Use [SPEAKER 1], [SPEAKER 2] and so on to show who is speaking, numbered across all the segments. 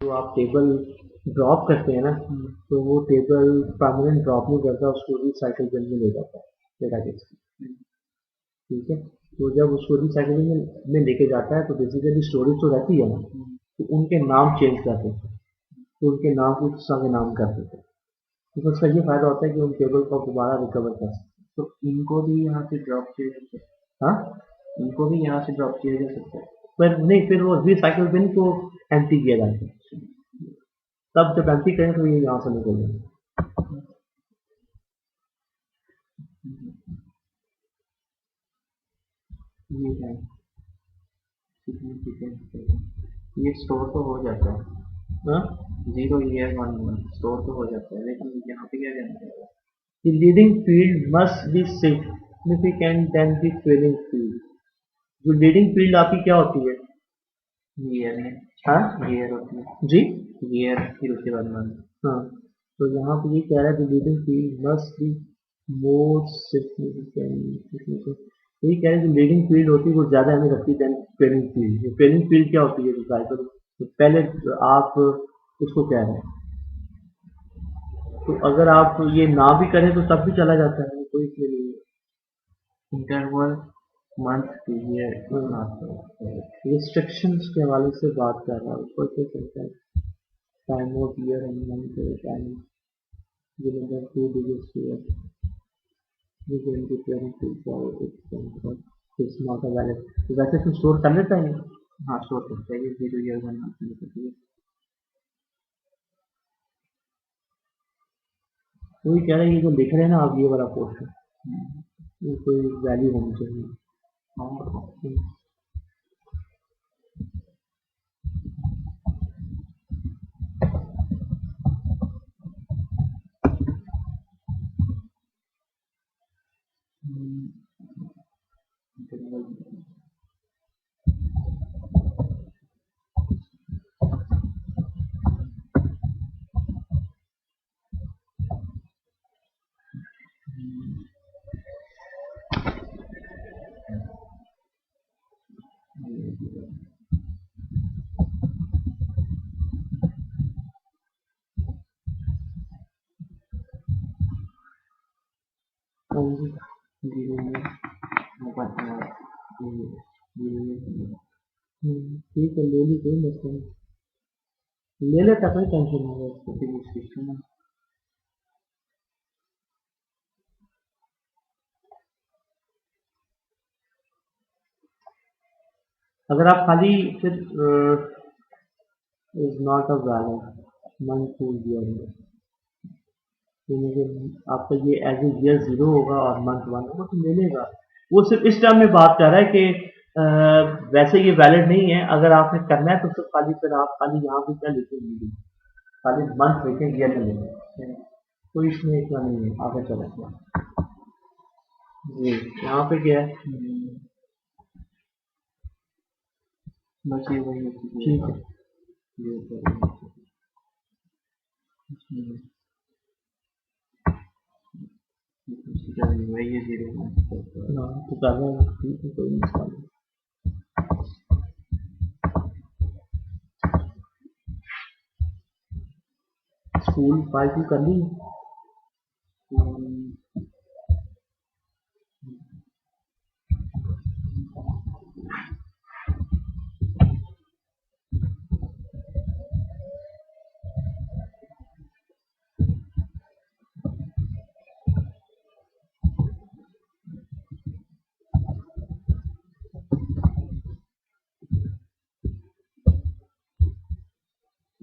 [SPEAKER 1] जो आप table drop करते हैं ना, तो वो टेबल परमानेंट ड्रॉप नहीं करता, उसको रिसाइकिल बिन में ले जाता है डेटाबेस। ठीक है, तो जब उसको रिसाइकलिंग में लेके जाता है तो बेसिकली स्टोरेज तो रहती है ना, तो उनके नाम चेंज कर देते हैं, तो उनके नाम को दूसरा के नाम कर देते हैं। तो उसका ये फायदा होता है कि उन टेबल को दोबारा रिकवर कर सकते हैं।
[SPEAKER 2] तो इनको भी यहाँ से ड्रॉप किया जा सकता
[SPEAKER 1] हाँ,
[SPEAKER 2] है, इनको भी यहाँ से ड्रॉप किया जा सकता है।
[SPEAKER 1] पर नहीं, फिर वो रिसाइकिल बिन को एम्प्टी किया जाता है, तब जब एम्प्टी करें तो ये यहाँ से निकल जाए।
[SPEAKER 2] ये है सिग्निफिकेंट, ये स्टोर तो हो जाता है,
[SPEAKER 1] हाँ,
[SPEAKER 2] 0 ईयर 1 मंथ स्टोर तो हो जाता है, लेकिन यहाँ पे क्या कहना चाहिए?
[SPEAKER 1] the leading field must be significant than the trailing field। जो लीडिंग फील्ड आपकी क्या होती है?
[SPEAKER 2] ईयर है,
[SPEAKER 1] हाँ
[SPEAKER 2] ईयर होती है,
[SPEAKER 1] जी,
[SPEAKER 2] ईयर फिर उसके बाद मंथ।
[SPEAKER 1] हाँ, तो यहाँ पे ये कह रहा है the leading field must be more significant। यही कह रहे हैं जो लीडिंग फील्ड होती है वो ज्यादा हमें रखती है ट्रेनिंग फील्ड। ट्रेनिंग फील्ड क्या होती है? रिसाइकल। तो पहले आप इसको कह रहे हैं, तो अगर आप ये ना भी करें तो तब भी चला जाता है, कोई इसमें नहीं
[SPEAKER 2] इंटरवल मंथ पीरियड
[SPEAKER 1] है।
[SPEAKER 2] है।
[SPEAKER 1] रिस्ट्रिक्शंस के हवाले से बात कर रहा है, ऊपर से चलता है time of year and month time given 2 digits here, we can declare it for it's not a valid। तो वैसे तो स्टोर कर लेता है।
[SPEAKER 2] हाँ स्टोर करता है, ये 0 ईयर 1 मंथ में करती है।
[SPEAKER 1] वही कह रहा है, ये जो लिख रहे हैं ना आप, ये वाला पोर्शन, ये कोई वैल्यू होनी चाहिए।
[SPEAKER 2] और इंटरवल
[SPEAKER 1] ठीक है, ले ली, कोई मसला नहीं, ले लेता, कोई टेंशन नहीं है इसको।
[SPEAKER 2] सिस्टम।
[SPEAKER 1] अगर आप खाली फिर is not a valid month two year में, यानी कि आपका ये एज ए ईयर 0 होगा और मंथ 1 होगा तो ले लेगा। वो सिर्फ इस टर्म में बात कर रहा है कि वैसे ये वैलिड नहीं है, अगर आपने करना है तो सिर्फ खाली फिर आप खाली यहाँ पे क्या लिखेंगे, खाली मंथ लिखेंगे, ईयर नहीं लिखेंगे, तो इसमें इतना नहीं है। आगे चलेंगे जी, यहाँ पे क्या है?
[SPEAKER 2] बस ये वही
[SPEAKER 1] ठीक है,
[SPEAKER 2] ये ऊपर वही है 0
[SPEAKER 1] हाँ तो कर रहे हैं, ठीक है, कोई मसला नहीं। स्कूल पार्टी कर ली?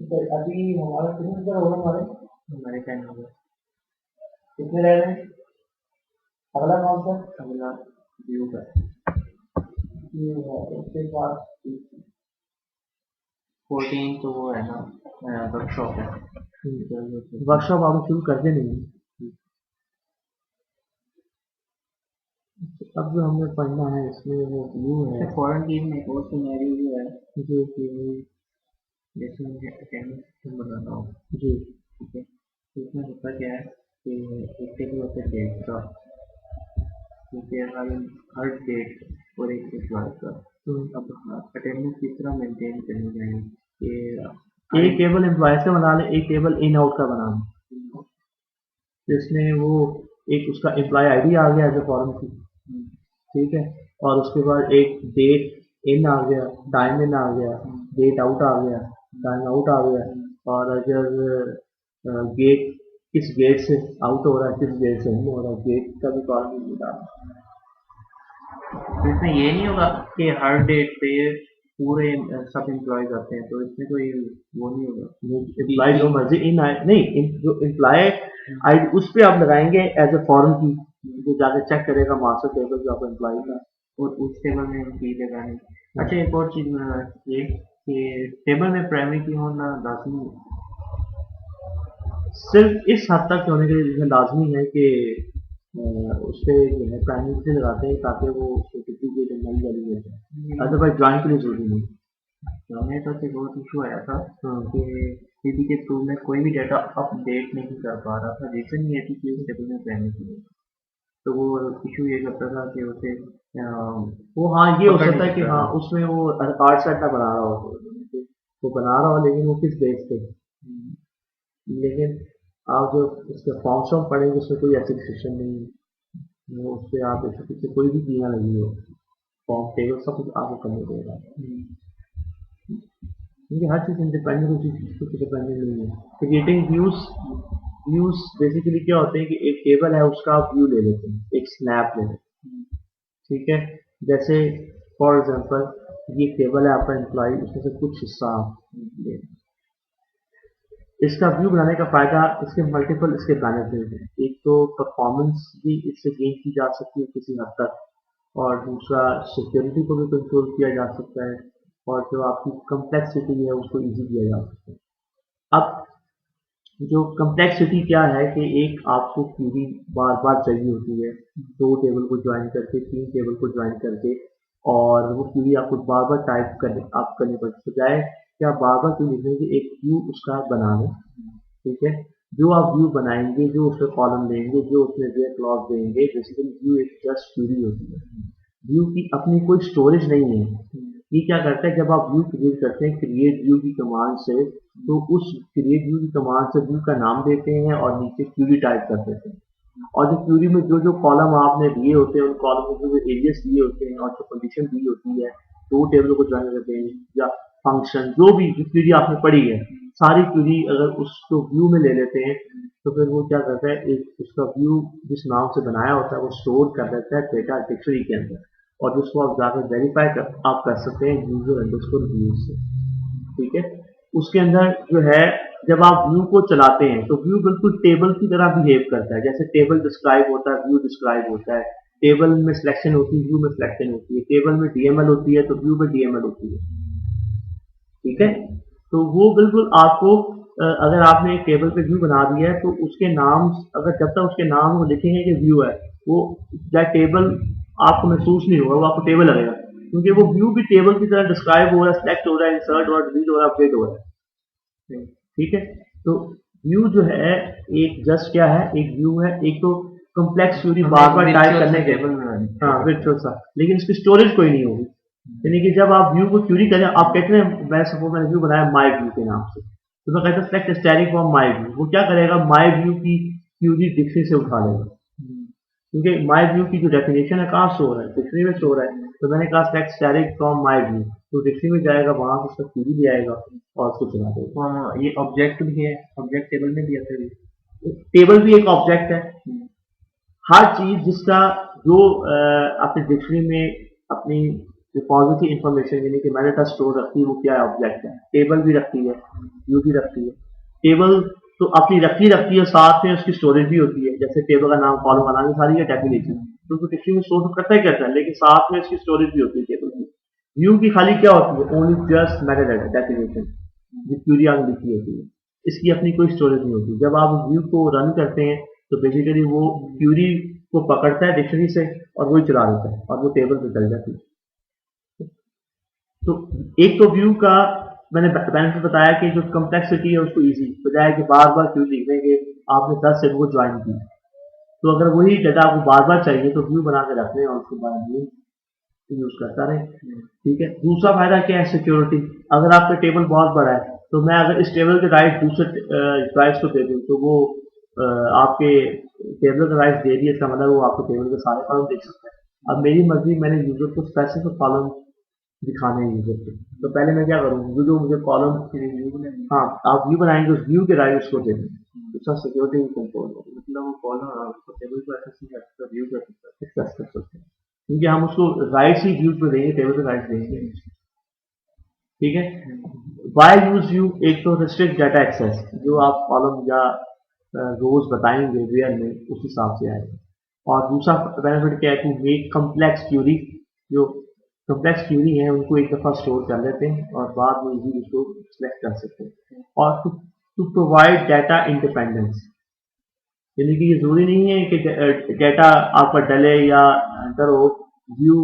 [SPEAKER 1] तो अभी हमारे कितने नंबर होगा?
[SPEAKER 2] हमारे 10 हो गया।
[SPEAKER 1] कितने रह रहे हैं? अगला कौन सा?
[SPEAKER 2] अगला व्यू का
[SPEAKER 1] ये है, उसके बाद
[SPEAKER 2] 14 तो वो है ना वर्कशॉप है।
[SPEAKER 1] वर्कशॉप आप शुरू करते नहीं हैं। अब जो हमें पढ़ना है इसमें वो व्यू है।
[SPEAKER 2] फॉरेन गेम में वो सिनेरियो भी है,
[SPEAKER 1] जो कि
[SPEAKER 2] जैसे मुझे अकेडमिक सिस्टम बनाना हो,
[SPEAKER 1] जी
[SPEAKER 2] ठीक है, तो इसमें होता क्या है कि एक टेबल होता है डेट का, क्योंकि हर डेट और एक एम्प्लॉय का। अब अटेंडेंस किस तरह मेंटेन करनी चाहिए कि
[SPEAKER 1] एक टेबल एम्प्लॉयज का बना लें, एक टेबल इन आउट का बना लें। इसमें वो एक उसका एम्प्लॉय आईडी आ गया एज ए फॉर्म की, ठीक है, और उसके बाद एक डेट इन आ गया, टाइम इन आ गया, डेट आउट आ गया, टाइम आउट आ गया, और अगर गेट किस गेट से आउट हो रहा है, किस गेट से इन हो रहा है, गेट का भी कॉलम डालना।
[SPEAKER 2] तो इसमें ये नहीं होगा कि हर डेट पे पूरे सब एम्प्लॉयज आते हैं, तो इसमें कोई वो नहीं होगा।
[SPEAKER 1] एम्प्लॉय जो मर्जी इन आए नहीं, जो एम्प्लॉय आई उस पर आप लगाएंगे एज ए फॉर्म की, जो जाके चेक करेगा मास्टर टेबल जो आप एम्प्लॉय का,
[SPEAKER 2] और उस टेबल में हम की लगानी। अच्छा, एक और चीज ये कि टेबल में प्राइमरी की होना लाजमी है।
[SPEAKER 1] सिर्फ इस हद तक होने के लिए लाजमी है कि उस पर जो है प्राइमरी से लगाते हैं ताकि वो सर्टिफिकेट नई वाली हो जाए, अदरवाइज ज्वाइन के लिए जरूरी नहीं।
[SPEAKER 2] हमें तो एक बहुत इशू आया था
[SPEAKER 1] हाँ,
[SPEAKER 2] कि सीबी के थ्रू में कोई भी डाटा अपडेट नहीं कर पा रहा था, रीजन ये थी कि उस टेबल में प्राइमरी की, तो वो इशू ये करता था कि उसे
[SPEAKER 1] वो हाँ ये हो
[SPEAKER 2] पकड़
[SPEAKER 1] सकता
[SPEAKER 2] नहीं
[SPEAKER 1] है कि
[SPEAKER 2] सकता
[SPEAKER 1] हाँ
[SPEAKER 2] था।
[SPEAKER 1] उसमें वो आर्ट सेट ना बना रहा हो, वो बना रहा हो लेकिन वो किस बेस पे, लेकिन आप जो उसके फॉर्म शॉर्म पढ़ेंगे उसमें कोई ऐसी रिस्ट्रिक्शन नहीं है, वो उस पर आप ऐसे पीछे कोई भी कीना लगी हो, फॉर्म टेबल सब कुछ आपको करने देगा, क्योंकि हर चीज़ इंडिपेंडेंट उसी चीज़ को डिपेंडेंट नहीं है। क्रिएटिंग व्यूज, व्यूज बेसिकली क्या होते हैं कि एक टेबल है उसका आप व्यू ले लेते हैं, एक स्नैप ले लेते हैं, ठीक है, जैसे फॉर एग्जांपल ये टेबल है आपका एम्प्लॉय, उसमें से कुछ हिस्सा आप ले लें। इसका व्यू बनाने का फायदा, इसके मल्टीपल इसके बेनिफिट हैं, एक तो परफॉर्मेंस भी इससे गेन की जा सकती है किसी हद तक, और दूसरा सिक्योरिटी को भी कंट्रोल किया जा सकता है, और जो आपकी कम्प्लेक्सिटी है उसको इजी किया जा सकता है। अब जो कम्प्लेक्सिटी क्या है कि एक आपको क्यूरी बार बार चाहिए होती है, दो टेबल को ज्वाइन करके, तीन टेबल को ज्वाइन करके, और वो क्यूरी आपको बार बार टाइप करने आप करनी पड़ती बजाय कि आप बार बार क्यों लिखेंगे, एक व्यू उसका बना लें, ठीक है, जो आप व्यू बनाएंगे, जो उसमें कॉलम देंगे, जो उसमें वेयर क्लॉज देंगे, बेसिकली व्यू एक जस्ट क्यूरी होती है, व्यू की अपनी कोई स्टोरेज नहीं है। ये क्या करता है, जब आप व्यू क्रिएट करते हैं क्रिएट व्यू की कमांड से, तो उस क्रिएट व्यू की कमांड से व्यू का नाम देते हैं और नीचे क्यूरी टाइप कर देते हैं, और जो क्यूरी में जो जो कॉलम आपने दिए होते हैं उन कॉलम में जो एरियस दिए होते हैं और जो कंडीशन दी होती है, दो टेबल को ज्वाइन करते हैं या फंक्शन जो भी जो क्यूरी आपने पढ़ी है, सारी क्यूरी अगर उसको व्यू में ले लेते हैं, तो फिर वो क्या करता है, एक उसका व्यू जिस नाम से बनाया होता है वो स्टोर कर देता है डेटा डिक्शनरी के अंदर, और जिसको आप जाकर वेरीफाई आप कर सकते हैं यूजर अंडरस्कोर व्यूज से, ठीक है। उसके अंदर जो है जब आप व्यू को चलाते हैं तो व्यू बिल्कुल टेबल की तरह बिहेव करता है, जैसे टेबल डिस्क्राइब होता है व्यू डिस्क्राइब होता है, टेबल में सिलेक्शन होती है व्यू में सिलेक्शन होती है, टेबल में डीएमएल होती है तो व्यू में डीएमएल होती है, ठीक है। तो वो बिल्कुल आपको अगर आपने एक टेबल पे व्यू बना दिया है तो उसके नाम, अगर जब तक उसके नाम को लिखेंगे कि व्यू है, वो चाहे टेबल आपको महसूस नहीं होगा, वो आपको टेबल लगेगा, क्योंकि वो व्यू भी टेबल की तरह डिस्क्राइब हो रहा है, सिलेक्ट हो रहा है, इंसर्ट हो रहा है, डिलीट हो रहा है, अपडेट हो रहा है, ठीक है। तो व्यू जो है एक जस्ट क्या है, एक व्यू है, एक तो कम्प्लेक्स क्यूरी बार बार टाइप करने के, हाँ virtual सा, लेकिन इसकी स्टोरेज कोई नहीं होगी, यानी कि जब आप व्यू को क्यूरी करें, आप कहते हैं मैं सपोज मैंने व्यू बनाया माई व्यू के नाम से, तो मैं कहता हूँ select static from my view, वो क्या करेगा, माई व्यू की क्यूरी डिक्शनरी से उठा लेगा, क्योंकि माई व्यू की जो डेफिनेशन है कहाँ शो हो रहा है, डिक्शनरी में शो हो रहा है, तो मैंने कहा select static from my view, तो डिक्शनरी में जाएगा, वहां से उसका क्यूरी ले आएगा और उसको चला देगा।
[SPEAKER 2] हाँ, ये ऑब्जेक्ट भी है, ऑब्जेक्ट टेबल में भी आता है।
[SPEAKER 1] टेबल भी एक ऑब्जेक्ट है, हर चीज जिसका जो अपने डिक्शनरी में अपनी रिपोजिटरी इंफॉर्मेशन यानी कि मैंने पास स्टोर रखती है वो क्या है, ऑब्जेक्ट है, टेबल भी रखती है, व्यू भी रखती है, टेबल तो अपनी रखती है, साथ में उसकी स्टोरेज भी होती है, जैसे टेबल का नाम कॉलम का नाम सारी है डेफिनेशन, तो उसको डिक्शनरी में स्टोर करता ही करता है, लेकिन साथ में उसकी स्टोरेज भी होती है टेबल की। व्यू की खाली क्या होती है, ओनली जस्ट मेटा डेफिनेशन, जो क्यूरी आगे लिखी होती है, इसकी अपनी कोई स्टोरेज नहीं होती। जब आप व्यू को रन करते हैं तो बेसिकली वो क्यूरी को पकड़ता है डिक्शनरी से और वही चला देता है और वो टेबल पे चल जाती है। तो एक तो व्यू का मैंने बेनिफिट बताया कि जो कम्प्लेक्सिटी है उसको इजी, बजाय कि बार बार क्यू लिखने के आपने 10 सेट को ज्वाइन की, तो अगर वही डाटा आपको बार बार चाहिए तो व्यू बना के रख लें और उसको बाद में यूज करता रहे, ठीक है। दूसरा फायदा क्या है, सिक्योरिटी, अगर आपका टेबल बहुत बड़ा है तो मैं अगर इस टेबल के राइट दूसरे राइट्स को दे दूँ तो वो आपके टेबल का राइट्स दे दिए, इसका मतलब वो आपको टेबल के सारे कॉलम देख सकता है। अब मेरी मर्जी, मैंने यूजर को स्पेसिफिक कॉलम दिखाने हैं यूजर को, तो पहले मैं क्या करूँगा, जो मुझे कॉलम,
[SPEAKER 2] व्यू बनाएंगे।
[SPEAKER 1] हाँ आप व्यू बनाएंगे, उस व्यू के राइट उसको दे देंगे, दूसरा सिक्योरिटी कंट्रोल
[SPEAKER 2] मतलब वो कॉलम टेबल को एक्सेस नहीं कर सकता, व्यू कर सकता है।
[SPEAKER 1] एक्सेस कर सकते हैं, क्योंकि हम उसको राइट्स ही व्यू पे देंगे, टेबल पे राइट्स देंगे, ठीक है। वाई यूज व्यू, एक तो रिस्ट्रिक्ट डाटा एक्सेस, जो आप कॉलम या रोज बताएंगे वेयर में उस हिसाब से आएगा। और दूसरा बेनिफिट क्या है, टू मेक कम्प्लेक्स क्यूरी, जो कम्प्लेक्स क्यूरी है उनको एक दफ़ा स्टोर कर लेते हैं और बाद में इजीली उसको सिलेक्ट कर सकते हैं। और टू प्रोवाइड डाटा इंडिपेंडेंस, यानी कि ये जरूरी नहीं है कि डाटा आपका डले या एंटर हो, व्यू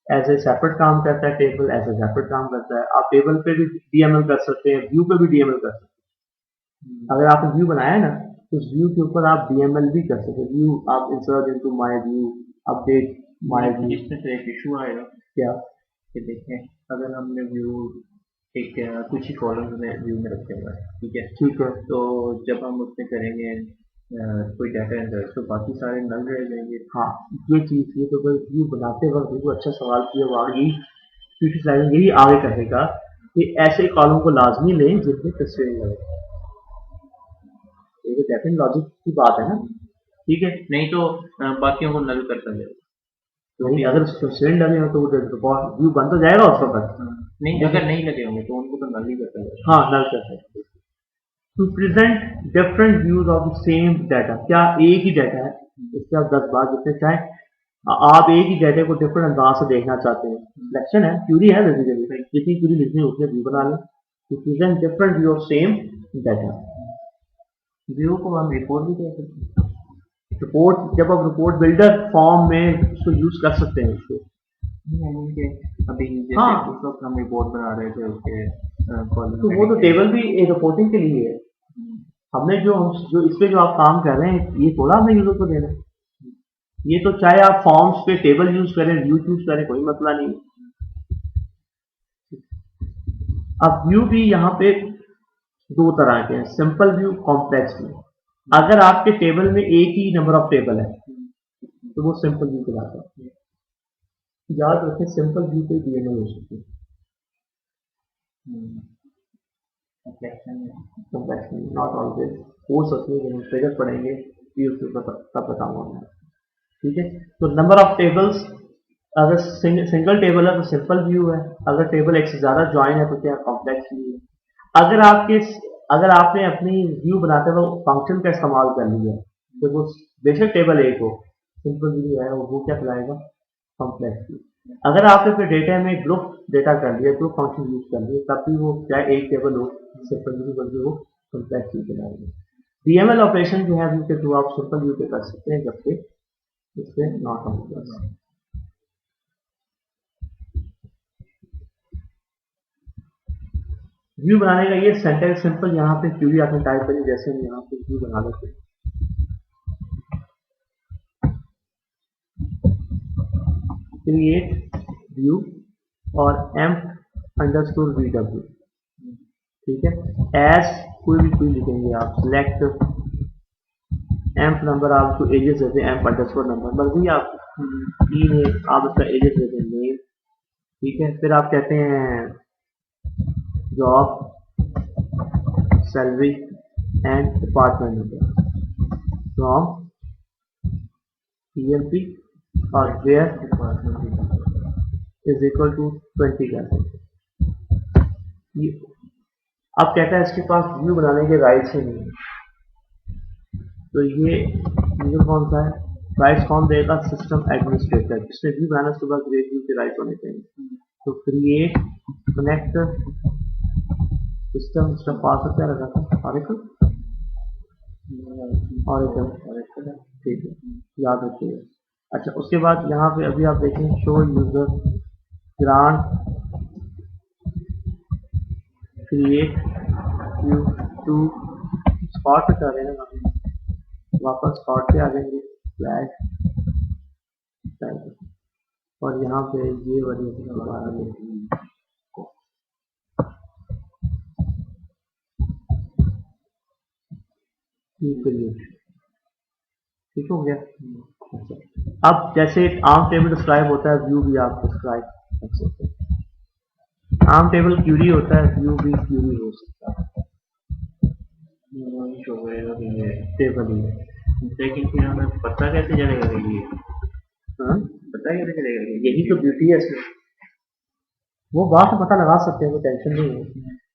[SPEAKER 1] एज ए सेपरेट काम करता है, टेबल एज ए सेपरेट काम करता है। आप टेबल पे भी डीएमएल कर सकते हैं, व्यू पे भी डीएमएल कर सकते हैं। अगर आपने व्यू बनाया है ना, तो उस व्यू के ऊपर आप डीएमएल भी कर सकते हैं, व्यू आप insert into my view, update my view.
[SPEAKER 2] इसमें तो एक इशू आएगा
[SPEAKER 1] क्या
[SPEAKER 2] कि देखें, अगर हमने व्यू एक कुछ ही कॉलम्स में व्यू में रखे हुए हैं, ठीक है,
[SPEAKER 1] ठीक है,
[SPEAKER 2] तो जब हम उसमें करेंगे कोई डाटा एंटर, तो बाकी सारे नल रह जाएंगे।
[SPEAKER 1] हाँ ये चीज़, ये तो व्यू बनाते वक्त बिल्कुल अच्छा सवाल किया, वो आगे यही फ्यूचर स्लाइड यही आगे कहेगा कि ऐसे कॉलम को लाजमी लें जिनमें तस्वीरें लगे। ये तो डेफिनेट लॉजिक की बात है ना, ठीक है।
[SPEAKER 2] नहीं तो बाकियों को नल करता जाएगा।
[SPEAKER 1] नहीं, अगर तस्वीरें लगे हो तो वो व्यू बन तो जाएगा उस वक्त।
[SPEAKER 2] नहीं, अगर नहीं लगे होंगे तो उनको तो नल ही करता जाएगा।
[SPEAKER 1] हाँ नल कर सकते। To present different views of the same data, क्या एक ही डाटा है, इससे आप 10 बार जितने चाहें, आप एक ही डाटा को डिफरेंट अंदाज से देखना चाहते हैं, सिलेक्शन है, क्यूरी है, बेसिकली जितनी क्यूरी लिखनी है उतने व्यू बना लें। To present different view of same data,
[SPEAKER 2] view को हम रिपोर्ट भी कह सकते हैं।
[SPEAKER 1] रिपोर्ट, जब आप रिपोर्ट बिल्डर फॉर्म में उसको यूज कर सकते हैं उसको।
[SPEAKER 2] यानी कि अभी जैसे
[SPEAKER 1] हाँ
[SPEAKER 2] उस वक्त हम रिपोर्ट बना रहे थे उसके कॉलम
[SPEAKER 1] तो वो तो टेबल भी रिपोर्टिंग के लिए है, हमने जो इस पे जो आप काम कर रहे हैं ये थोड़ा हमने यूजर को देना है। ये तो चाहे आप फॉर्म्स पे टेबल यूज करें, व्यू यूज करें, कोई मसला नहीं। अब व्यू भी यहाँ पे दो तरह के हैं, सिंपल व्यू, कॉम्प्लेक्स व्यू। अगर आपके टेबल में एक ही नंबर ऑफ टेबल है तो वो सिंपल व्यू कहलाता है। याद रखें, सिंपल व्यू पे डीएमएल हो सकती है, कॉम्प्लेक्स व्यू नॉट ऑलवेज हो सकती है, जब ट्रिगर पढ़ेंगे फिर उसके तब बताऊंगा मैं, ठीक है। तो नंबर ऑफ टेबल्स, अगर सिंगल टेबल है तो सिंपल व्यू है, अगर टेबल एक से ज्यादा ज्वाइन है तो क्या कॉम्प्लेक्स व्यू है। अगर आपने अपनी व्यू बनाते वक्त फंक्शन का इस्तेमाल कर लिया तो वो बेशक टेबल एक हो, सिंपल व्यू है वो क्या कहलाएगा, कॉम्प्लेक्स व्यू। अगर आपने फिर डेटा में ग्रुप डेटा कर लिया, ग्रुप फंक्शन यूज कर लिया, तब भी वो चाहे एक टेबल हो, सिंपल व्यू बल्कि वो कॉम्प्लेक्स व्यू कहलाएगा। डीएमएल ऑपरेशन जो है व्यू के थ्रू आप सिंपल व्यू पे कर सकते हैं, जबकि इससे नॉट कॉम्प्लेक्स। व्यू बनाने का ये सेंटेंस सिंपल, यहाँ पे क्यूरी आपने टाइप करी, जैसे हम यहाँ पे व्यू बना लेते हैं, क्रिएट व्यू और एम्प अंडरस्कोर वीडब्ल्यू, ठीक है। एज कोई भी लिखेंगे आप, सिलेक्ट एम्प नंबर, आपको एजेस देते हैं, एम्प अंडरस्कोर नंबर, मर्जी आप आप इसका एजेस देते हैं, नेम, ठीक है। फिर आप कहते हैं job, salary and department number from PLP और वेयर इज इक्वल टू 20 कहते हैं। अब कहता है इसके पास व्यू बनाने के राइट्स ही नहीं है, तो ये यूजर कौन सा है, राइट्स कौन देगा, सिस्टम एडमिनिस्ट्रेटर, जिसने व्यू बनाना उसके पास क्रिएट व्यू के राइट्स होने चाहिए। तो क्रिएट कनेक्ट सिस्टम, पासवर्ड क्या रखा था, ऑरेकल, ठीक है, याद रखिएगा। अच्छा उसके बाद यहाँ पे अभी आप देखें, show user grant create view to spot पे कर रहे हैं ना, वापस स्पॉट पे आ जाएंगे, फ्लैश और यहाँ पे ये वाली दोबारा क्रिएट, ठीक हो गया। अच्छा, अब जैसे आर्म टेबल डिस्क्राइब होता है, व्यू भी आप डिस्क्राइब कर सकते हैं। आर्म टेबल क्यूरी होता है, व्यू भी क्यूरी हो सकता है,
[SPEAKER 2] शो करेगा कि ये
[SPEAKER 1] टेबल ही है।
[SPEAKER 2] लेकिन फिर हमें पता कैसे चलेगा कि ये
[SPEAKER 1] हाँ?
[SPEAKER 2] पता कैसे चलेगा कि
[SPEAKER 1] यही तो ब्यूटी है इसमें, वो बात पता लगा सकते हैं, कोई टेंशन नहीं है।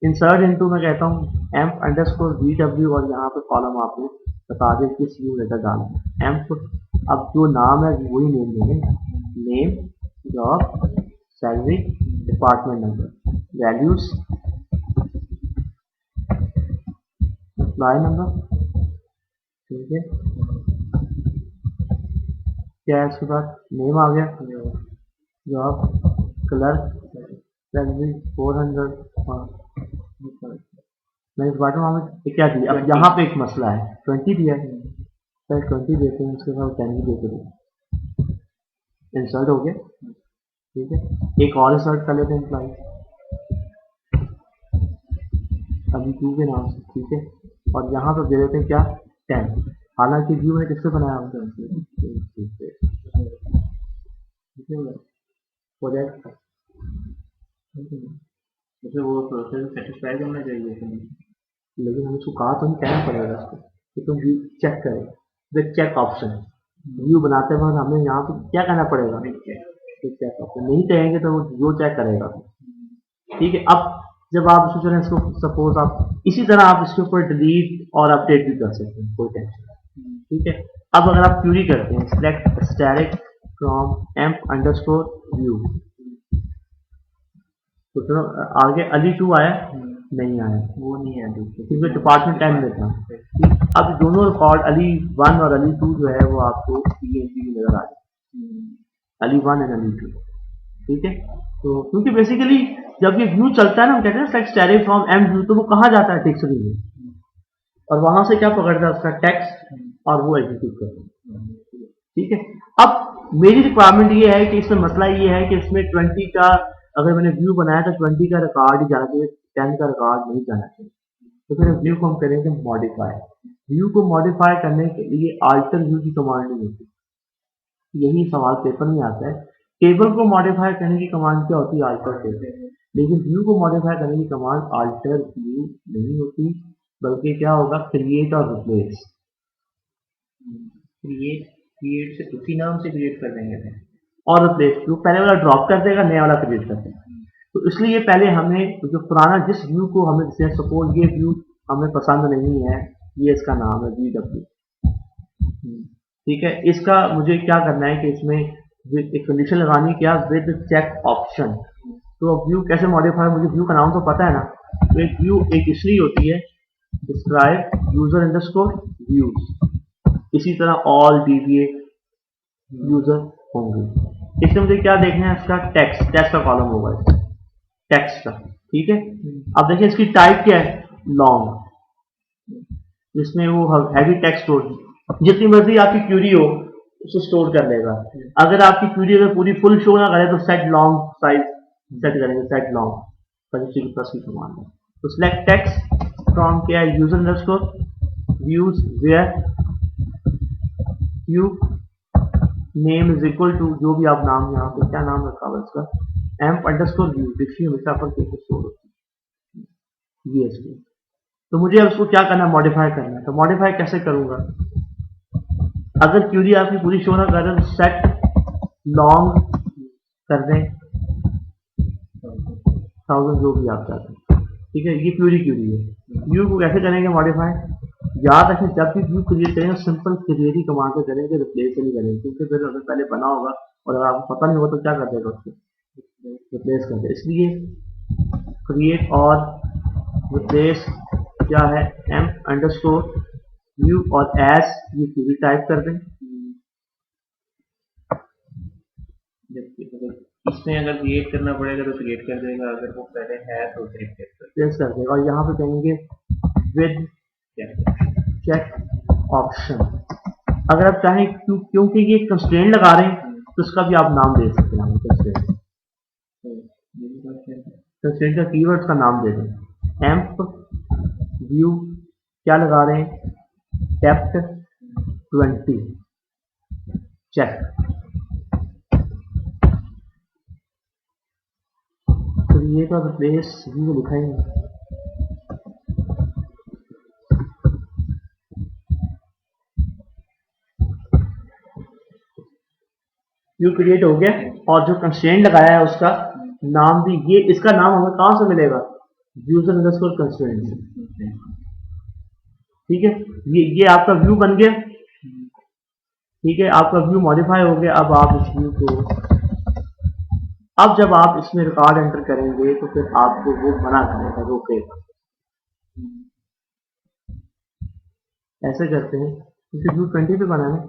[SPEAKER 1] इंसर्ट इनटू मैं कहता हूँ एम्प अंडरस्कोर VW और यहाँ पे कॉलम आपको बता दें किस व्यू लेटर डालना है। एम्प, अब जो नाम है वही नेम देंगे, name, job, salary, department number, values, employee number, ठीक है। क्या है उसके बाद, नेम आ गया, जॉब, क्लर्क, सैलरी 400 और मैंने इस बार में क्या दिया। अब यहाँ पे एक मसला है, 20 दिया है, तो 20 देते हैं, उसके बाद 10 भी देते हैं। इंसर्ट हो गया, ठीक है। एक और इंसर्ट कर लेते हैं एम्प्लॉय, अभी 2 के नाम से, ठीक है। और यहाँ पर दे देते हैं क्या, 10। हालांकि व्यू है किससे बनाया होगा, ठीक है, प्रोजेक्ट,
[SPEAKER 2] मतलब वो प्रोसेस सेटिस्फाई करना चाहिए।
[SPEAKER 1] लेकिन हम उसको कहा तो नहीं, कहना पड़ेगा उसको कि तुम व्यू चेक करें विद चेक ऑप्शन। व्यू बनाते वक्त हमें यहाँ पे क्या करना पड़ेगा, चेक ऑप्शन। नहीं कहेंगे तो वो चेक करेगा, ठीक है। अब जब आप सोच रहे हैं इसको, सपोज आप इसी तरह आप इसके ऊपर डिलीट और अपडेट भी कर सकते हैं, कोई टेंशन नहीं, ठीक है। अब अगर आप क्यूरी करते हैं, select static from amp underscore view, तो चलो आगे अली 2 आया, नहीं आया,
[SPEAKER 2] वो नहीं है
[SPEAKER 1] क्योंकि डिपार्टमेंट 10 में था। अब दोनों रिकॉर्ड अली 1 और अली 2 जो है वो आपको PNG में नजर आ जाए, अली 1 एंड अली 2, ठीक है। तो क्योंकि बेसिकली जब ये व्यू चलता है ना, हम कहते हैं select static from amp view, तो वो कहाँ जाता है, डिक्शनरी में, और वहां से क्या पकड़ता है उसका टेक्स्ट, और वो एग्जीक्यूट करता है, ठीक है। अब मेरी रिक्वायरमेंट ये है कि इसमें मसला ये है कि इसमें 20 का, अगर मैंने व्यू बनाया तो 20 का रिकॉर्ड ही जाना चाहिए, 10 का रिकॉर्ड नहीं जाना चाहिए। तो फिर व्यू को हम करेंगे मॉडिफाई। व्यू को मॉडिफाई करने के लिए अल्टर व्यू की कमांड नहीं होती, यही सवाल पेपर में आता है। टेबल को मॉडिफाई करने की कमांड क्या होती है, अल्टर टेबल। लेकिन व्यू को मॉडिफाई करने की कमांड अल्टर व्यू नहीं होती, बल्कि क्या होगा, क्रिएट और रिप्लेस।
[SPEAKER 2] क्रिएट क्रिएट से उसी नाम से क्रिएट कर देंगे फिर,
[SPEAKER 1] और रिप्लेस, जो पहले वाला ड्रॉप कर देगा, नया वाला क्रिएट कर देगा। तो इसलिए पहले हमें जो पुराना जिस व्यू को हमें, जैसे सपोज ये व्यू हमें पसंद नहीं है, ये इसका नाम है VW, ठीक है। इसका मुझे क्या करना है कि इसमें एक कंडीशन लगानी है, क्या, विद चेक ऑप्शन। तो अब व्यू कैसे मॉडिफाई, मुझे व्यू का नाम तो पता है ना, तो एक व्यू एक इसलिए होती है डिस्क्राइब यूजर अंडरस्कोर व्यूज, इसी तरह ऑल DBA यूजर होंगे। इसमें मुझे क्या देखना है, इसका टेक्स्ट, टेक्स्ट का कॉलम होगा इसका, टेक्स्ट का, ठीक है। अब देखिए इसकी टाइप क्या है, लॉन्ग, जिसमें वो हैवी टेक्स्ट होगी, जितनी मर्जी आपकी क्यूरी हो उसको स्टोर कर लेगा। अगर आपकी क्यूरी अगर पूरी फुल शो ना करे तो सेट लॉन्ग साइज सेट करेंगे, सेट लॉन्ग प्लस की कमांड है। तो सिलेक्ट टेक्स्ट फ्रॉम क्या है, user underscore views where view name is equal to, जो भी आप नाम यहाँ पे क्या नाम रखा हुआ इसका, एम्प अंडरस्कोर व्यू, देखिए हमेशा अपन कैसे स्टोर होती है VSV। तो मुझे अब उसको क्या करना है, मॉडिफाई करना है। तो मॉडिफाई कैसे करूंगा, अगर क्यूरी आपकी पूरी शो ना कर रहे तो सेट लॉन्ग कर दें 1000, जो भी आप चाहते हैं, ठीक है। ये क्यूरी है। व्यू को कैसे करेंगे मॉडिफाई, याद रखें जब भी व्यू क्रिएट करेंगे सिंपल क्रिएट ही कमांड से करेंगे, रिप्लेस से नहीं करेंगे, क्योंकि फिर अगर पहले बना होगा और अगर आपको पता नहीं होगा तो क्या कर देगा, उसको रिप्लेस कर दे। इसलिए क्रिएट और रिप्लेस क्या है, एम अंडरस्कोर व्यू और एस, ये क्यूरी टाइप कर दें।
[SPEAKER 2] इसमें अगर क्रिएट करना पड़ेगा तो क्रिएट कर देगा, अगर वो पहले है तो
[SPEAKER 1] रिप्लेस कर देगा। और यहाँ पे कहेंगे विद चेक ऑप्शन। अगर आप चाहें, क्योंकि ये कंस्ट्रेंट लगा रहे हैं तो इसका भी आप नाम दे सकते हैं, कंस्ट्रेंट का कीवर्ड का नाम दे दें। एम्प व्यू क्या लगा रहे हैं, डेप्थ 20 चेक। क्रिएट और रिप्लेस व्यू लिखा ही नहीं। व्यू क्रिएट हो गया और जो कंस्ट्रेंट लगाया है उसका नाम भी, ये इसका नाम हमें कहां से मिलेगा, यूजर अंडरस्कोर कंस्ट्रेंट से। ठीक है, ये आपका व्यू बन गया। ठीक है, आपका व्यू मॉडिफाई हो गया। अब आप इस व्यू को, अब जब आप इसमें रिकॉर्ड एंटर करेंगे तो फिर आपको वो मना करेगा, रोकेगा। ऐसे करते हैं क्योंकि व्यू 20 पे बना है,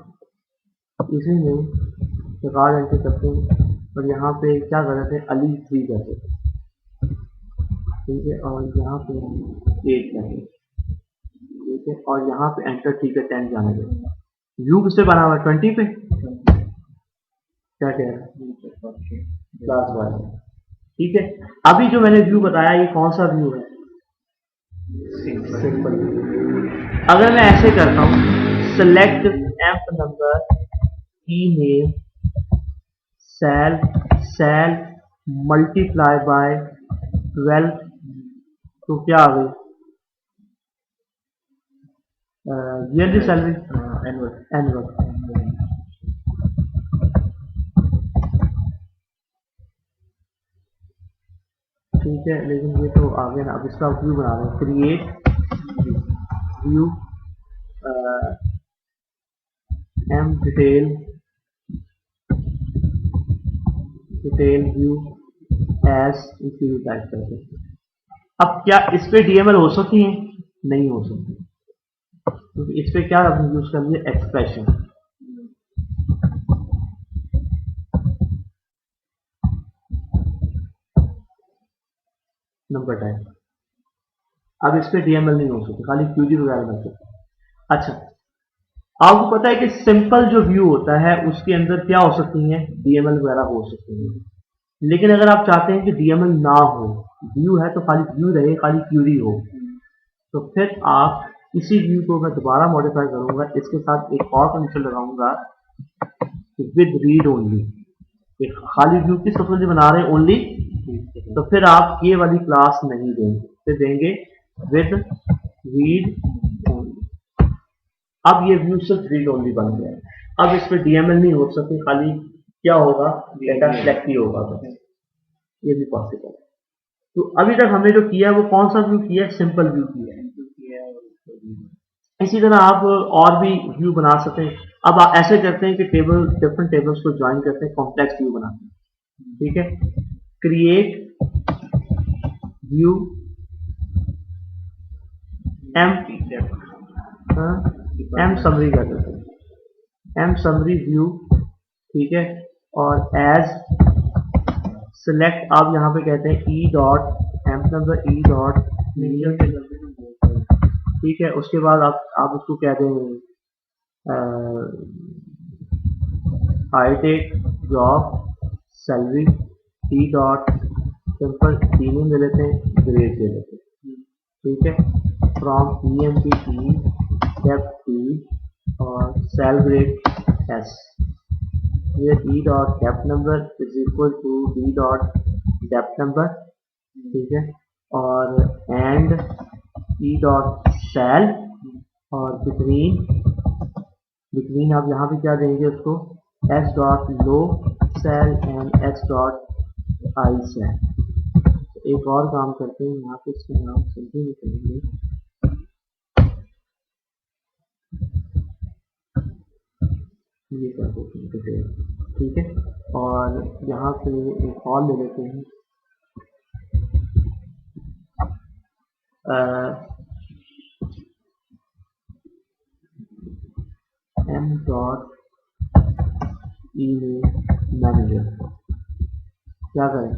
[SPEAKER 1] इसी में रिकॉर्ड एंटर करते हैं और यहाँ पे क्या कर रहे थे, अली 3 कर रहे थे। ठीक है, और यहाँ पे 8 कर रहे थे। ठीक है, और यहाँ पे एंटर, ठीक है 10 जाने दें। व्यू किससे बना हुआ है, 20 पे। क्या कह रहा है, क्लास वाला। ठीक है, अभी जो मैंने व्यू बताया ये कौन सा व्यू है, सिंपल। अगर मैं ऐसे करता हूँ, सेलेक्ट एम्प नंबर की नेम सेल मल्टीप्लाई बाय 12, तो क्या आ गई, ईयरली सैलरी, एनुअल। ठीक है, लेकिन ये तो आ गया ना। अब इसका व्यू बना रहे हैं, create view M detail view as view type करते हैं। अब क्या इस पे डीएमएल हो सकती है, नहीं हो सकती, क्योंकि इस पे क्या यूज करेंगे, एक्सप्रेशन। नंबर टाइप, अब इस पे डीएमएल नहीं हो सकती, खाली क्यूजी वगैरह बन सकती। अच्छा, आपको पता है कि सिंपल जो व्यू होता है उसके अंदर क्या हो सकती है, डीएमएल वगैरह हो सकती है। लेकिन अगर आप चाहते हैं कि डीएमएल ना हो, व्यू है तो खाली व्यू रहे, खाली क्यूरी हो, तो फिर आप इसी व्यू को मैं दोबारा मॉडिफाई करूंगा, इसके साथ एक और कंडीशन लगाऊंगा, विद रीड ओनली। एक खाली व्यू किस पर्पज से बना रहे हैं, ओनली, तो फिर आप ये वाली क्लास नहीं देंगे, फिर देंगे विद रीड ओनली। अब ये व्यू सिर्फ रीड ओनली बन गया है। अब इस पर डीएमएल नहीं हो सकती, खाली क्या होगा, डेटा सेलेक्ट ही होगा, तो ये भी पॉसिबल है। तो अभी तक हमने जो किया है वो कौन सा व्यू किया है, सिंपल व्यू किया है। इसी तरह आप और भी व्यू बना सकते हैं। अब आप ऐसे करते हैं कि टेबल, डिफरेंट टेबल्स को ज्वाइन करते हैं, कॉम्प्लेक्स व्यू बनाते हैं। ठीक है, क्रिएट व्यू एम समरी कर देते हैं, एम समरी व्यू। ठीक है, और एज सिलेक्ट, आप यहाँ पे कहते हैं E dot M number, E dot, ठीक है। उसके बाद आप उसको कह दें हाईटेक job salary, E dot simple तीनों दे लेते हैं, ग्रेड दे लेते हैं। ठीक है, from E M P E dept और सेल ग्रेड एस, ये E dot dept number is equal to D dot dept number. ठीक है, और एंड ई डॉट सेल, और बिटवीन आप यहाँ पे क्या देंगे उसको, S dot losal and S dot hisal. एक और काम करते हैं, यहाँ पे इसका नाम समथिंग करेंगे, ये कर देते हैं डिटेल। ठीक है, और यहाँ पे एक और ले लेते हैं, एम डॉट ईमेल मैनेजर। क्या करें,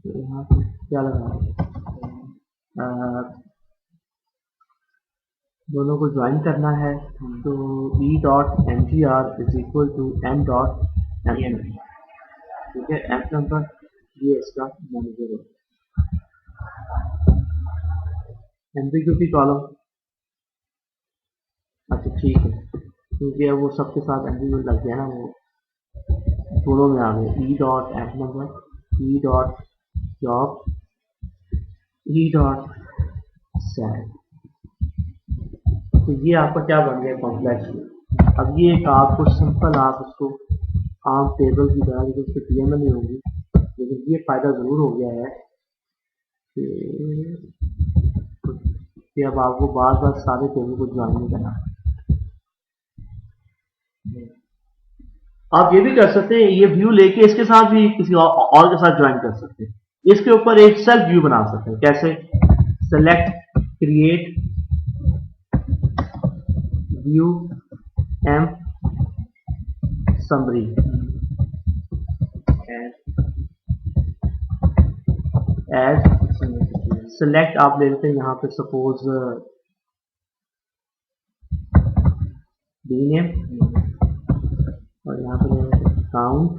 [SPEAKER 1] यहाँ पे क्या लगाना, दोनों को ज्वाइन करना है, तो E dot M G R is equal to M dot M. ठीक है, एम नंबर ये इसका मैनेजर है। एम्बिग्यूटी कॉलम, अच्छा ठीक है, क्योंकि अब वो सबके साथ एम्बिग्यूट लग गया ना, वो दोनों में आ गए। E dot M number, E dot job, E dot sal. तो ये आपका क्या बन गया, कॉम्प्लेक्स। अब ये एक आपको सिंपल, आप इसको आम टेबल की तरह, लेकिन इसकी टीएमएल नहीं होगी, लेकिन ये फायदा जरूर हो गया है कि अब आपको बार बार सारे टेबल को ज्वाइन नहीं करना। आप ये भी कर सकते हैं, ये व्यू लेके इसके साथ भी किसी और के साथ ज्वाइन कर सकते हैं। इसके ऊपर एक सेल्फ व्यू बना सकते हैं। कैसे? Select create view M summary, as select आप ले लेते हैं यहाँ पे सपोज डी नेम, और यहाँ पे ले लेते हैं काउंट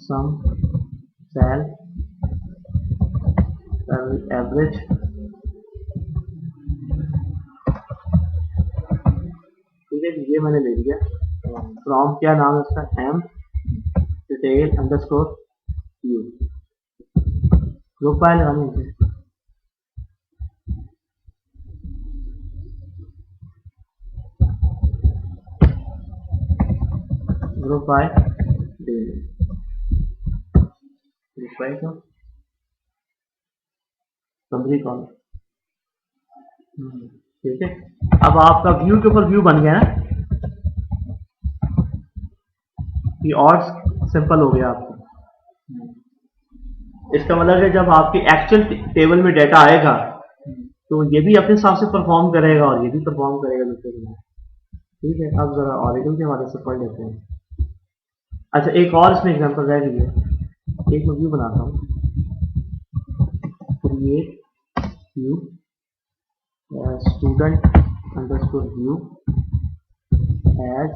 [SPEAKER 1] सम सेल एवरेज, ठीक है, ये मैंने ले लिया। फ्रॉम क्या नाम है इसका, M detail underscore U, group by लगाने हैं। Group by daily, group by का समरी कॉलम, ठीक है। अब आपका व्यू के ऊपर व्यू बन गया ना, ये और सिंपल हो गया आपको। इसका मतलब है जब आपके एक्चुअल टेबल में डेटा आएगा तो ये भी अपने हिसाब से परफॉर्म करेगा और ये भी परफॉर्म करेगा दूसरे में, ठीक है। अब जरा ऑरेकल के हवाले से पढ़ लेते हैं। अच्छा, एक और इसमें एग्जांपल रह गई है, एक मैं व्यू बनाता हूँ, create view student underscore view as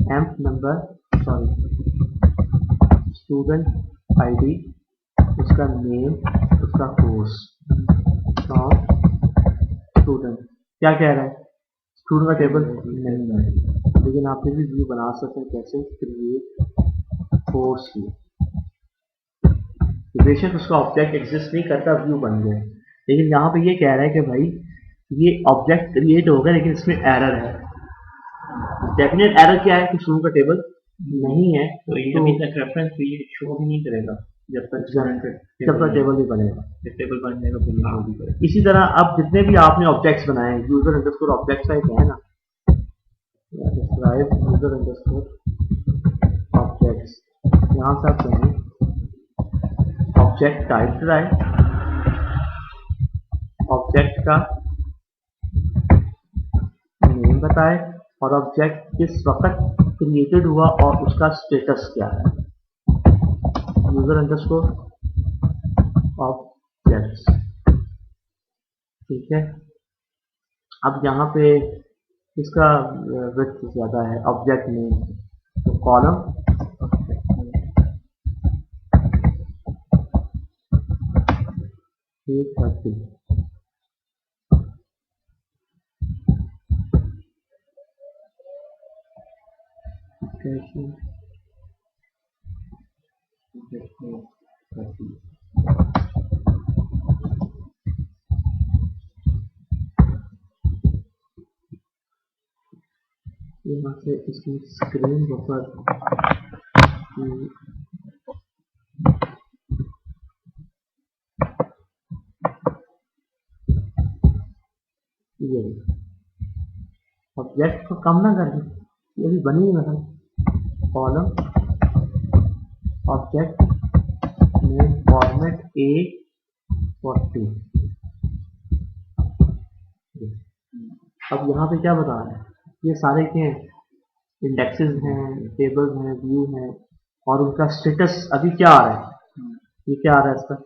[SPEAKER 1] emp number, sorry student ID, उसका नेम, उसका कोर्स, फ्रॉम स्टूडेंट। क्या कह रहा है, स्टूडेंट का टेबल नहीं है, लेकिन आप फिर भी व्यू बना सकते हैं। कैसे? क्रिएट कोर्स व्यू, बेशक उसका ऑब्जेक्ट एग्जिस्ट नहीं करता, व्यू बन गया, लेकिन यहाँ पे ये कह रहा है कि भाई ये ऑब्जेक्ट क्रिएट होगा, लेकिन इसमें एरर है। डेफिनेट एरर क्या है कि स्टूडेंट का टेबल नहीं है,
[SPEAKER 2] तो ये अभी तक रेफरेंस भी शो भी नहीं करेगा जब तक
[SPEAKER 1] जब तक टेबल नहीं बनेगा।
[SPEAKER 2] टेबल बनने का फिर शो भी करेगा।
[SPEAKER 1] इसी तरह अब जितने भी आपने ऑब्जेक्ट्स बनाए हैं, यूजर अंडरस्कोर ऑब्जेक्ट्स का एक है ना, डिस्क्राइब यूजर अंडरस्कोर ऑब्जेक्ट्स, यहाँ से आप कहें ऑब्जेक्ट टाइप राइट, ऑब्जेक्ट का नेम बताए और ऑब्जेक्ट किस वक्त क्रिएटेड हुआ और उसका स्टेटस क्या है, यूजर अंडरस्कोर ऑब्जेक्ट्स, ठीक है। अब यहाँ पे इसका विड्थ ज्यादा है ऑब्जेक्ट नेम, तो कॉलम एक सर्किल, यहाँ से इसकी स्क्रीन बफर ये ऑब्जेक्ट को कम ना कर दें, ये भी बनी मतलब column object name format A40। अब यहाँ पे क्या बता रहा है, ये सारे क्या हैं, इंडेक्सेस हैं, टेबल्स हैं, व्यू हैं, और उनका स्टेटस अभी क्या आ रहा है, ये क्या आ रहा है इसका,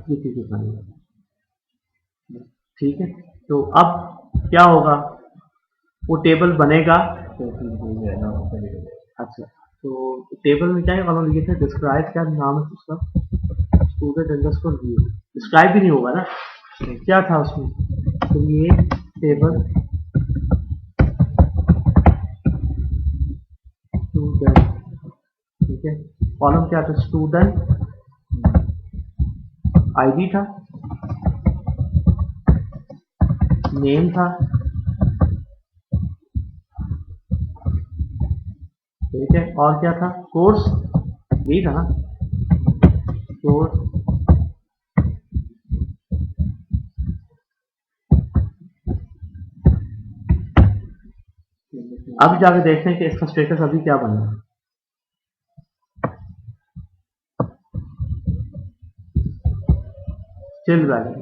[SPEAKER 1] ये चीज दिखानी है, ठीक है। तो अब क्या होगा, वो टेबल बनेगा।
[SPEAKER 2] तो फिर वो जो है ना वो करेगा।
[SPEAKER 1] अच्छा, तो टेबल में क्या कॉलम लिखे थे, डिस्क्राइब, क्या नाम है उसका, स्टूडेंट अंडरस्कोर व्यू, डिस्क्राइब भी नहीं होगा ना, क्या था उसमें, क्रिएट टेबल स्टूडेंट, ठीक है, कॉलम क्या था, स्टूडेंट आईडी था, नेम था, ठीक है, और क्या था, कोर्स, यही था ना, कोर्स, अब जाके देखते हैं कि इसका स्टेटस अभी क्या बना है। स्टिल वैलिड,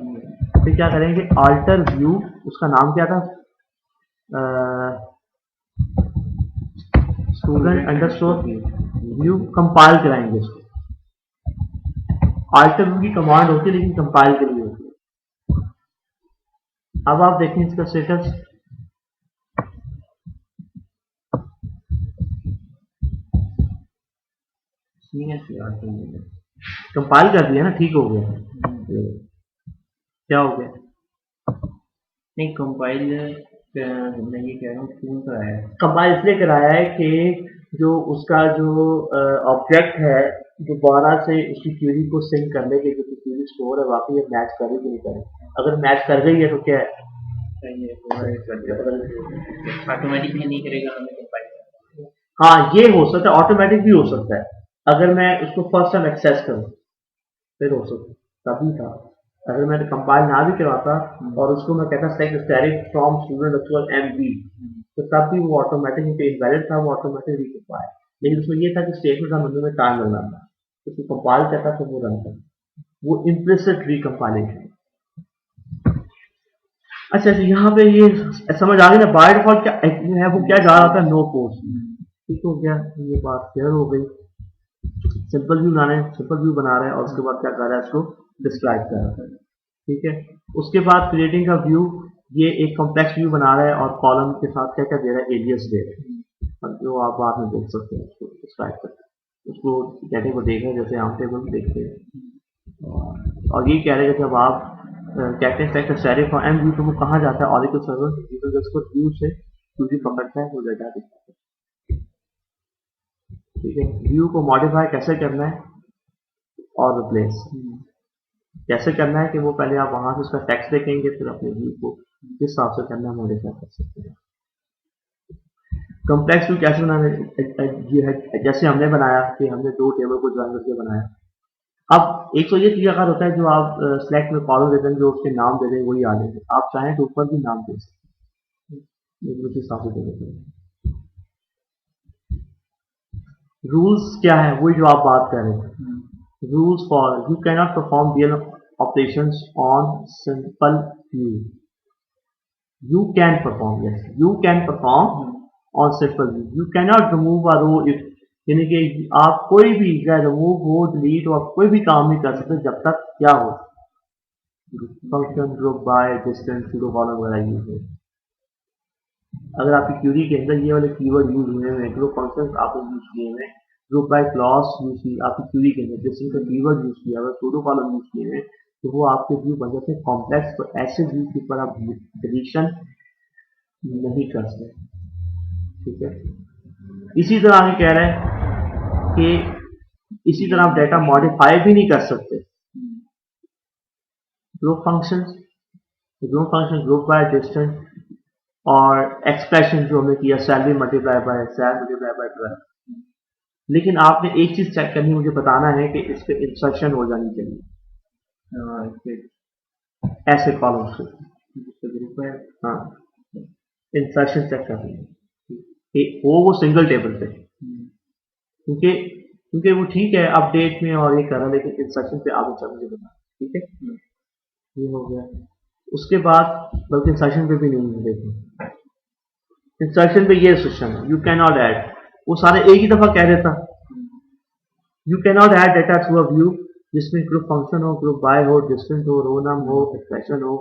[SPEAKER 1] फिर क्या करेंगे, अल्टर व्यू, उसका नाम क्या था, स्टूडेंट अंडरस्कोर व्यू, कंपाइल कराएंगे उसको। अल्टर व्यू की कमांड होती है लेकिन कंपाइल के लिए होती है। अब आप देखें इसका स्टेटस, कंपाइल कर दिया ना, ठीक हो गया, क्या हो गया,
[SPEAKER 2] नहीं कंपाइल मैं ये कह रहा हूँ क्यों कराया है।
[SPEAKER 1] कंपाइल इसलिए कराया है कि जो उसका जो ऑब्जेक्ट है दोबारा से उसकी क्यूरी को सिंक करने के, जो क्यूरी स्टोर है वाकई ये मैच करे कि नहीं करे, अगर मैच कर गई है तो क्या है,
[SPEAKER 2] ऑटोमेटिकली नहीं करेगा, हमें कंपाइल करना
[SPEAKER 1] हाँ ये हो सकता है, ऑटोमेटिक भी हो सकता है, अगर मैं उसको फर्स्ट टाइम एक्सेस करूँ फिर हो सकता, तभी था, अगर मैंने कंपाइल ना भी करवाता और उसको मैं कहता select static from student actual MB, तो तब भी वो ऑटोमेटिक इनवैलिड था, वो ऑटोमेटिक रिकम्पाइल, लेकिन उसमें ये था कि स्टेटमेंट का बनने में टाइम लगना था, उसको कंपाइल करता तो वो रन था, वो इम्प्लिसिट रिकम्पाइलेशन। अच्छा अच्छा, यहाँ पे ये समझ आ गई ना, बाय डिफॉल्ट क्या है, वो क्या जा रहा था, नो पोस्ट, ठीक हो गया, ये बात क्लियर हो गई, सिंपल व्यू बना रहे हैं, सिंपल व्यू बना रहे हैं और उसके बाद क्या कर रहा है, इसको डिस्क्राइब कर रहा है, ठीक है, उसके बाद क्रिएटिंग का व्यू, ये एक कॉम्प्लेक्स व्यू बना रहा है और कॉलम के साथ क्या क्या दे रहा है, एलियस दे रहा है, और जो आप बाद में देख सकते हैं, उसको डिस्क्राइब करके उसको डेटा को देख रहे हैं जैसे हम टेबल देखते हैं, और ये कह रहे हैं कि जब आप कहते हैं select static for M view, तो वो कहाँ जाता है, ऑरिकल सर्वर उसको व्यू से क्यूरी पकड़ता है, वो डेटा दिखाता है, ठीक है, व्यू को मॉडिफाई कैसे करना है और रिप्लेस कैसे करना है, कि वो पहले आप वहां से उसका टेक्स्ट देखेंगे, फिर अपने व्यू को जिस हिसाब से करना है मॉडिफाई कर सकते हैं। कॉम्प्लेक्स व्यू कैसे बनाना है, ये है जैसे हमने बनाया कि हमने दो टेबल को ज्वाइन करके बनाया, अब एक तो ये तरीका होता है जो आप सिलेक्ट में कॉलम देते हैं, जो उसके नाम दे देंगे वही आ जाएंगे, आप चाहें तो ऊपर भी नाम दे सकते हैं, लेकिन उस हिसाब से दे देते हैं। रूल्स क्या है, वही जो आप बात कर रहे थे, rules for you cannot perform real operations on simple view, you can perform, yes you can perform on simple view, you cannot remove a row if, यानी कि आप कोई भी रिमूव हो डिलीट हो, आप कोई भी काम नहीं कर सकते जब तक क्या हो, function group by distinct zero column वगैरह यूज हो, अगर आपकी क्यूरी के अंदर ये वाले कीवर्ड यूज हुए हैं, ग्रुप फंक्शन आपने यूज किए हैं, ग्रुप बाय क्लॉज यूज की आपकी क्यूरी के अंदर, डिस्टेंस का कीवर्ड यूज किया हुआ, सूडो कॉलम यूज किए हैं, तो वो आपके व्यू बन जाते हैं कॉम्प्लेक्स, तो ऐसे व्यू के ऊपर आप डिलीशन नहीं कर सकते, ठीक है। इसी तरह आगे कह रहे हैं कि इसी तरह आप डेटा मॉडिफाई भी नहीं कर सकते, group function group by distinct और एक्सप्रेशन जो हमने किया salary multiply by sal multiply by 12, लेकिन आपने एक चीज चेक करनी, मुझे बताना है कि इस पे इंसर्शन हो जानी चाहिए, ऐसे कॉलम से ग्रुप है, हाँ इंसर्शन चेक करनी है, वो सिंगल टेबल पे, क्योंकि क्योंकि वो ठीक है अपडेट में और ये कर रहा है, लेकिन इंसर्शन पे आप मुझे बता, ठीक है, ये हो गया, उसके बाद बल्कि इंसर्शन पे भी नहीं देखें, इंसर्शन पे ये सिस्टम है, यू कैन नॉट ऐड, वो सारे एक ही दफा कह देता, you can not add data through a view जिसमें ग्रुप फंक्शन हो, ग्रुप बाय हो, डिस्टेंस हो, रो नम हो, एक्सप्रेशन हो,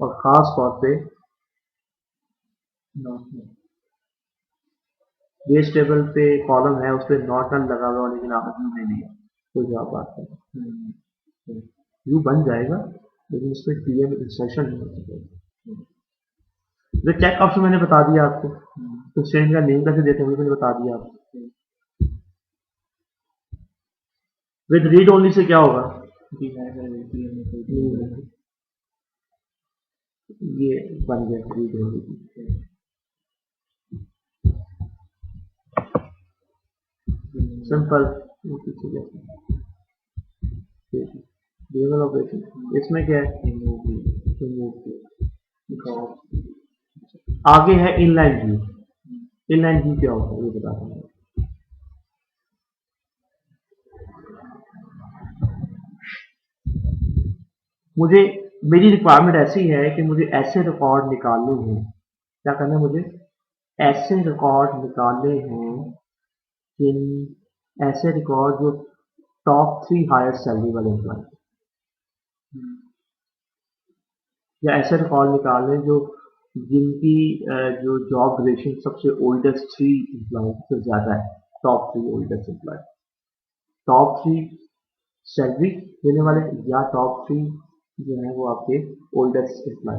[SPEAKER 1] और खास तौर पे बेस टेबल पे कॉलम है, उस पर नॉट नल लगा हुआ लेकिन आपने व्यू नहीं दिया, तो जवाब आता है व्यू बन जाएगा लेकिन उसमें टीएम इंसर्शन नहीं हो सकेगा। जो चेक ऑप्शन मैंने बता दिया आपको, तो स्टूडेंट का नेम कैसे देते हैं वो मैंने बता दिया आपको। विद रीड ओनली से क्या होगा, ये बन गया रीड ओनली। सिंपल ऑपरेशन, इसमें क्या है, आगे है इनलाइन व्यू। इनलाइन व्यू क्या होता है ये बता रहा हूँ। मुझे मेरी रिक्वायरमेंट ऐसी है कि मुझे ऐसे रिकॉर्ड निकालने हैं, क्या करना है मुझे, ऐसे रिकॉर्ड निकालने हैं, जिन ऐसे रिकॉर्ड जो टॉप 3 हायर सैलरी वाले एम्प्लॉय, या ऐसे रिकॉर्ड निकालने जो जिनकी जो जॉब ड्यूरेशन सबसे ओल्डेस्ट 3 एम्प्लॉय से ज़्यादा है, top 3 oldest employee, top 3 salary देने वाले या टॉप 3 जो है वो आपके ओल्डेस्ट एम्प्लॉय।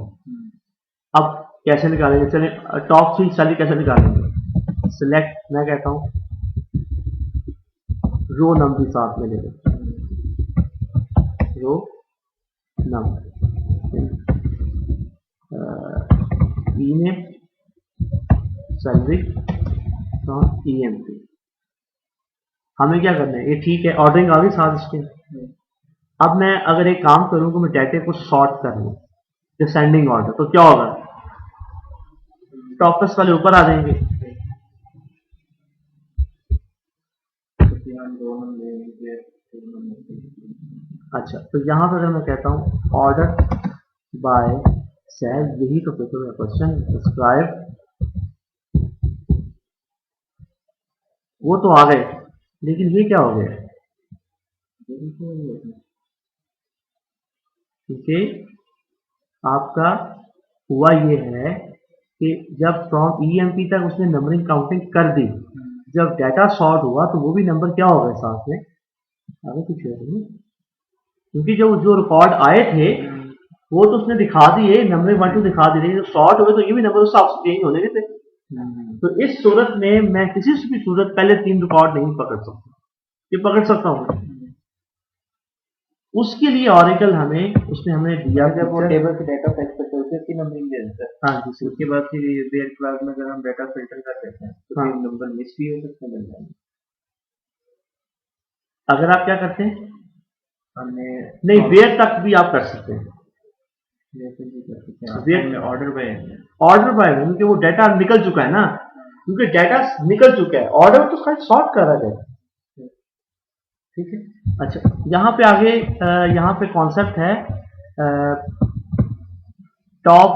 [SPEAKER 1] अब कैसे निकालेंगे, चले टॉप 3 सैलरी कैसे निकालेंगे, सिलेक्ट, मैं कहता हूँ रो नंबर साथ में ले लो, row number email salary from EMP. हमें क्या करना है, ये ठीक है, ऑर्डरिंग आ गई साथ इसके। अब मैं अगर एक काम करूं तो मैं डाटा को सॉर्ट कर लूं, डिसेंडिंग ऑर्डर, तो क्या होगा, टॉपर्स वाले ऊपर आ जाएंगे। अच्छा, तो यहां पर अगर मैं कहता हूं ऑर्डर बाय सेल, यही तो पेपर में क्वेश्चन, डिस्क्राइब, वो तो आ गए, लेकिन ये क्या हो गया, क्योंकि आपका हुआ ये है कि जब फ्रॉम ईएमपी तक उसने नंबरिंग काउंटिंग कर दी, जब डाटा सॉर्ट हुआ तो वो भी नंबर क्या हो गए साथ में, आगे कुछ है, क्योंकि जो रिकॉर्ड आए थे वो तो उसने दिखा दिए, नंबर 1 2 दिखा दिए, जो सॉर्ट हुए तो ये भी नंबर उस हिसाब से चेंज होने के थे। तो इस सूरत में मैं किसी से भी सूरत पहले 3 रिकॉर्ड नहीं पकड़ सकता, ये पकड़ सकता हूँ, उसके लिए ऑरेकल हमें उसने हमें दिया,
[SPEAKER 2] जब वो टेबल से डाटा फेच करते हैं उसकी नंबरिंग दे देता है।
[SPEAKER 1] हाँ जी,
[SPEAKER 2] उसके बाद फिर वेयर क्लास में अगर हम डाटा फिल्टर कर देते हैं तो
[SPEAKER 1] हाँ,
[SPEAKER 2] फिर नंबर मिस भी हो सकते हैं, मिल जाएंगे।
[SPEAKER 1] अगर आप क्या करते हैं,
[SPEAKER 2] हमने
[SPEAKER 1] नहीं वेयर तक भी आप कर सकते हैं,
[SPEAKER 2] ऑर्डर बाय
[SPEAKER 1] ऑर्डर बाय, क्योंकि वो डाटा निकल चुका है ना, क्योंकि डाटा निकल चुका है, ऑर्डर तो खाली सॉर्ट कर रहा है, ठीक है। अच्छा, यहाँ पे आगे यहाँ पे कॉन्सेप्ट है टॉप,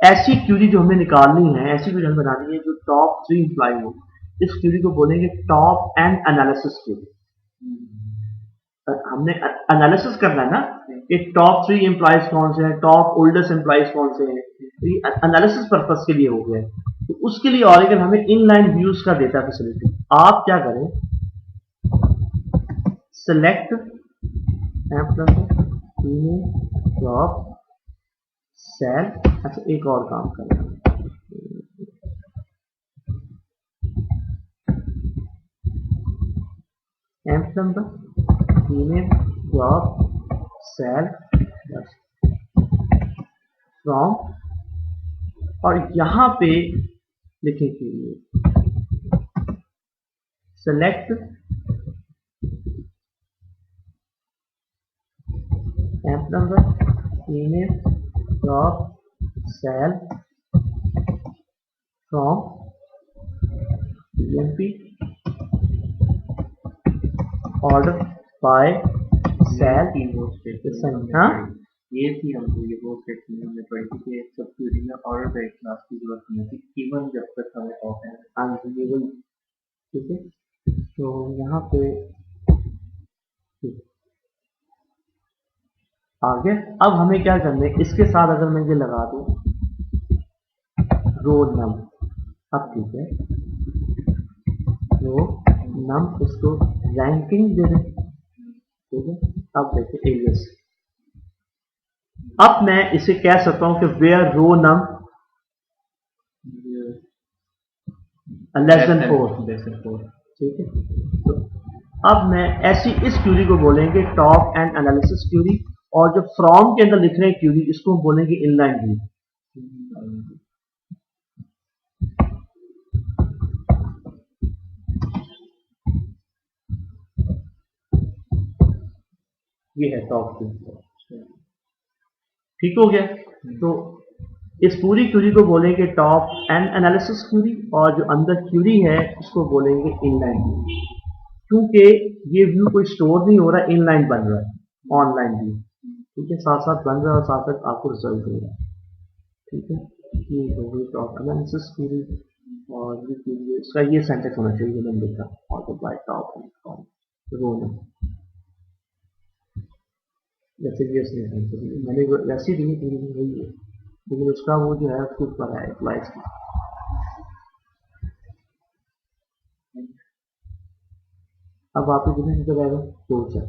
[SPEAKER 1] ऐसी क्यूरी जो हमें निकालनी है, ऐसी क्यूरी हमें बनानी है जो टॉप 3 इम्प्लाई हो, इस क्यूरी को बोलेंगे टॉप एंड एनालिसिस क्यूरी। हमने एनालिसिस करना है ना कि टॉप 3 एम्प्लॉयज कौन से हैं, टॉप ओल्डेस्ट एम्प्लॉयज कौन से हैं, ये एनालिसिस पर्पस के लिए हो गया है। तो उसके लिए ऑरेकल हमें इनलाइन व्यूज का देता फैसिलिटी। आप क्या करें, सेलेक्ट जॉब सेल, अच्छा एक और काम करें, emp number email job sal from, और यहां पे लिखेंगे select emp number email job sal from EMP order by sal, हाँ
[SPEAKER 2] ये थी हमको ये वो सेक्शन हमने पढ़ी थी कि सब क्वेरी में ऑर्डर बाय क्लास की जरूरत नहीं थी, इवन जब तक हमें टॉप है
[SPEAKER 1] अनरिलेबल, ठीक है। तो यहाँ पे आगे अब हमें क्या करना है, इसके साथ अगर मैं ये लगा दूं रो नंबर, अब ठीक है, तो नम इसको रैंकिंग दे दें, ठीक है। अब देखिए एलियस, अब मैं इसे कह सकता हूं कि where rownum less than 4, ठीक है। तो अब मैं ऐसी इस क्यूरी को बोलेंगे टॉप एंड एनालिसिस क्यूरी, और जो फ्रॉम के अंदर लिख रहे हैं क्यूरी, इसको हम बोलेंगे इनलाइन व्यू। ये है टॉप क्यूरी, ठीक हो गया। तो इस पूरी क्यूरी को बोलेंगे टॉप एंड एनालिसिस क्यूरी, और जो अंदर क्यूरी है उसको बोलेंगे इनलाइन व्यू। क्योंकि ये व्यू कोई स्टोर नहीं हो रहा, इनलाइन बन रहा है, ऑनलाइन व्यू, ठीक है, साथ साथ बन रहा है और साथ साथ आपको रिजल्ट दे रहा है, ठीक है। ये हो गई टॉप एनालिसिस क्यूरी, और ये क्यूरी इसका ये सेंटेंस होना चाहिए जो मैंने लिखा, मल्टीप्लाई टॉप एंड फ्रॉम रो में, जैसे ये मैंने वैसी दी पूरी वही है, लेकिन उसका वो जो है उसके ऊपर है अप्लाइज की। अब आप कितने नजर आएगा, 2 से